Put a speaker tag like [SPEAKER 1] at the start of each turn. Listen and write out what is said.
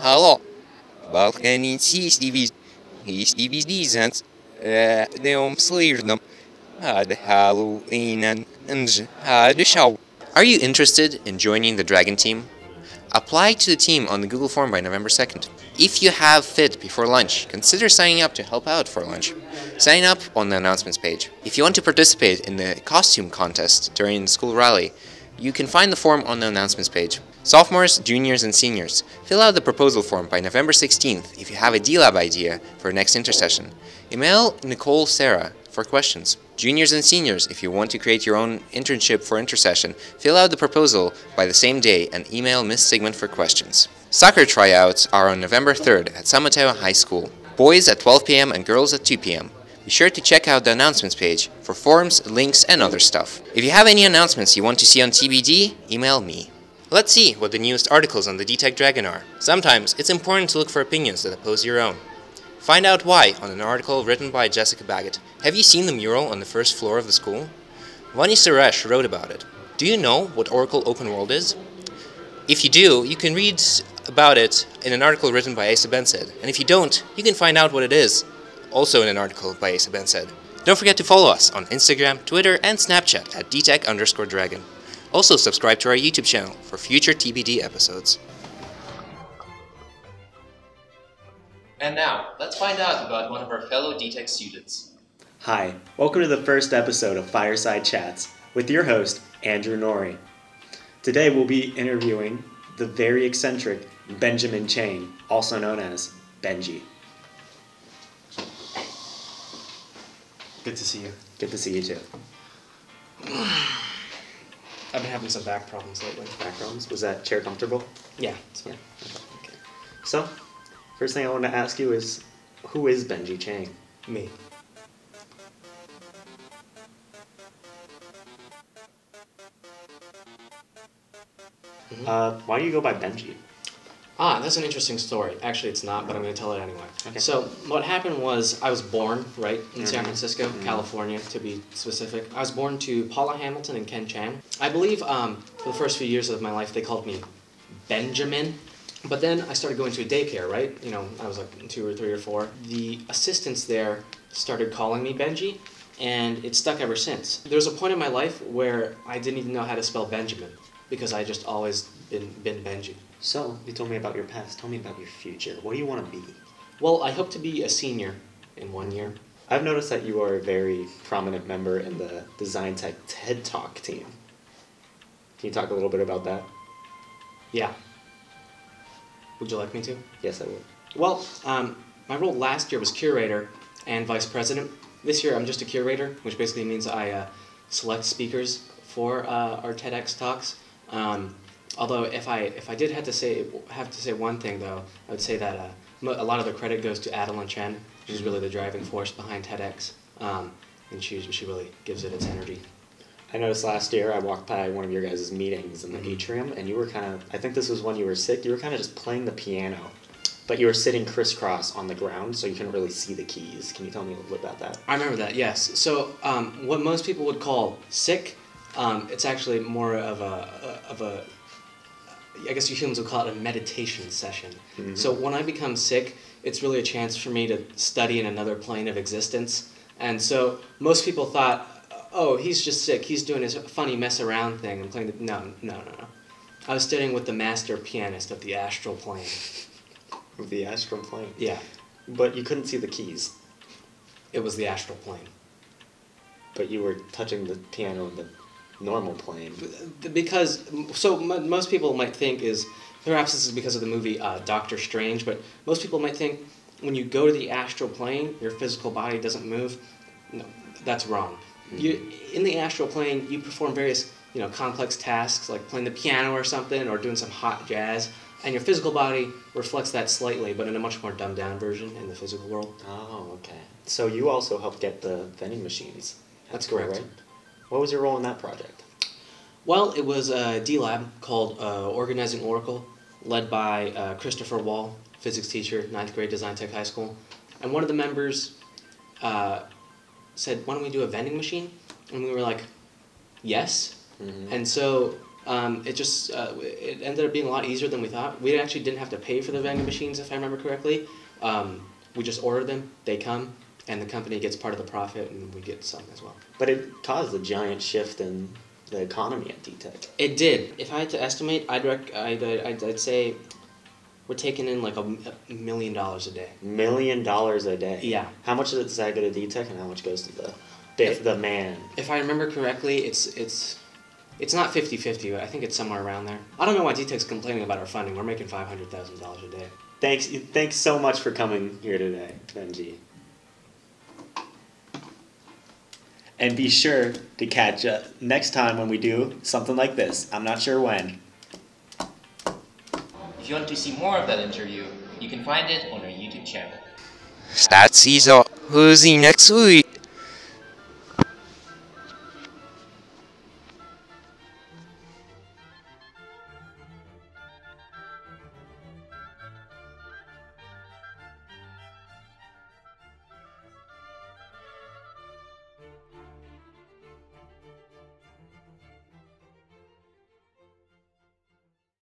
[SPEAKER 1] Hallå, vad kan ni TBD de omslirnum hade Halloween and hade show. Are you interested in joining the Dragon team? Apply to the team on the Google form by November 2nd. If you have fit before lunch, consider signing up to help out for lunch. Sign up on the announcements page. If you want to participate in the costume contest during the school rally, you can find the form on the announcements page. Sophomores, juniors, and seniors, fill out the proposal form by November 16th if you have a D-Lab idea for next intersession. Email Nicole Sarah for questions. Juniors and seniors, if you want to create your own internship for intersession, fill out the proposal by the same day and email Miss Sigmund for questions. Soccer tryouts are on November 3rd at San Mateo High School. Boys at 12 p.m. and girls at 2 p.m. Be sure to check out the announcements page for forms, links, and other stuff. If you have any announcements you want to see on TBD, email me. Let's see what the newest articles on the D-Tech Dragon are. Sometimes it's important to look for opinions that oppose your own. Find out why on an article written by Jessica Baggett. Have you seen the mural on the first floor of the school? Vani Suresh wrote about it. Do you know what Oracle Open World is? If you do, you can read about it in an article written by Asa Bensed. And if you don't, you can find out what it is, also in an article by Asa Bensed. Don't forget to follow us on Instagram, Twitter, and Snapchat at dtech_dragon. Also subscribe to our YouTube channel for future TBD episodes. And now, let's find out about one of our fellow D-Tech students.
[SPEAKER 2] Hi, welcome to the first episode of Fireside Chats with your host, Andrew Norrie. Today we'll be interviewing the very eccentric Benjamin Chang, also known as Benji.
[SPEAKER 3] Good to see you.
[SPEAKER 2] Good to see you too.
[SPEAKER 3] I've been having some back problems lately.
[SPEAKER 2] Back problems? Was that chair comfortable?
[SPEAKER 3] Yeah.
[SPEAKER 2] Yeah. Okay. So, first thing I want to ask you is, who is Benji Chang?
[SPEAKER 3] Me.
[SPEAKER 2] Why do you go by Benji?
[SPEAKER 3] That's an interesting story. Actually, it's not, but I'm going to tell it anyway.
[SPEAKER 2] Okay.
[SPEAKER 3] So, what happened was, I was born, right, in San Francisco, California, to be specific. I was born to Paula Hamilton and Ken Chang. I believe for the first few years of my life, they called me Benjamin. But then I started going to a daycare, right? You know, I was like 2 or 3 or 4. The assistants there started calling me Benji, and it stuck ever since. There was a point in my life where I didn't even know how to spell Benjamin, because I just always been Benji.
[SPEAKER 2] So, you told me about your past. Tell me about your future. What do you want to be?
[SPEAKER 3] Well, I hope to be a senior in 1 year.
[SPEAKER 2] I've noticed that you are a very prominent member in the Design Tech TED Talk team. Can you talk a little bit about that?
[SPEAKER 3] Yeah. Would you like me to?
[SPEAKER 2] Yes, I would.
[SPEAKER 3] Well, my role last year was curator and vice president. This year I'm just a curator, which basically means I select speakers for our TEDx talks. Although if I did have to say one thing though, I would say that a lot of the credit goes to Adeline Chen, who's really the driving force behind TEDx, and she really gives it its energy.
[SPEAKER 2] I noticed last year I walked by one of your guys' meetings in the atrium, and you were kind of, I think this was when you were sick, you were kind of just playing the piano, but you were sitting crisscross on the ground, so you couldn't really see the keys. Can you tell me a little bit about that?
[SPEAKER 3] I remember that, yes. So what most people would call sick, it's actually more of a I guess you humans would call it a meditation session. Mm-hmm. So when I become sick, it's really a chance for me to study in another plane of existence. And so most people thought, oh, he's just sick. He's doing his funny mess around thing and playing the... No. I was studying with the master pianist of the astral plane.
[SPEAKER 2] Of the astral plane?
[SPEAKER 3] Yeah.
[SPEAKER 2] But you couldn't see the keys.
[SPEAKER 3] It was the astral plane.
[SPEAKER 2] But you were touching the piano in the normal plane.
[SPEAKER 3] Because, so most people might think is, perhaps this is because of the movie Doctor Strange, but most people might think when you go to the astral plane, your physical body doesn't move. No, that's wrong. Mm-hmm. In the astral plane, you perform various, complex tasks like playing the piano or something, or doing some hot jazz, and your physical body reflects that slightly, but in a much more dumbed down version in the physical world.
[SPEAKER 2] Oh, okay. So you also helped get the vending machines.
[SPEAKER 3] That's correct.
[SPEAKER 2] Right? What was your role in that project?
[SPEAKER 3] Well, it was a D-Lab called Organizing Oracle, led by Christopher Wall, physics teacher, 9th grade Design Tech High School. And one of the members said, why don't we do a vending machine? And we were like, yes. Mm-hmm. And so It ended up being a lot easier than we thought. We actually didn't have to pay for the vending machines, if I remember correctly. We just order them, they come, and the company gets part of the profit, and we get some as well.
[SPEAKER 2] But it caused a giant shift in the economy at D-Tech.
[SPEAKER 3] It did. If I had to estimate, I'd say we're taking in like $1 million a day.
[SPEAKER 2] $1 million a day?
[SPEAKER 3] Yeah.
[SPEAKER 2] How much does that go to D-Tech and how much goes to the man?
[SPEAKER 3] If I remember correctly, it's not 50-50, but I think it's somewhere around there. I don't know why D-Tech's complaining about our funding. We're making $500,000 a day.
[SPEAKER 2] Thanks so much for coming here today, Benji. And be sure to catch us next time when we do something like this. I'm not sure when.
[SPEAKER 4] If you want to see more of that interview, you can find it on our YouTube channel.
[SPEAKER 1] That's easy. Who's next week?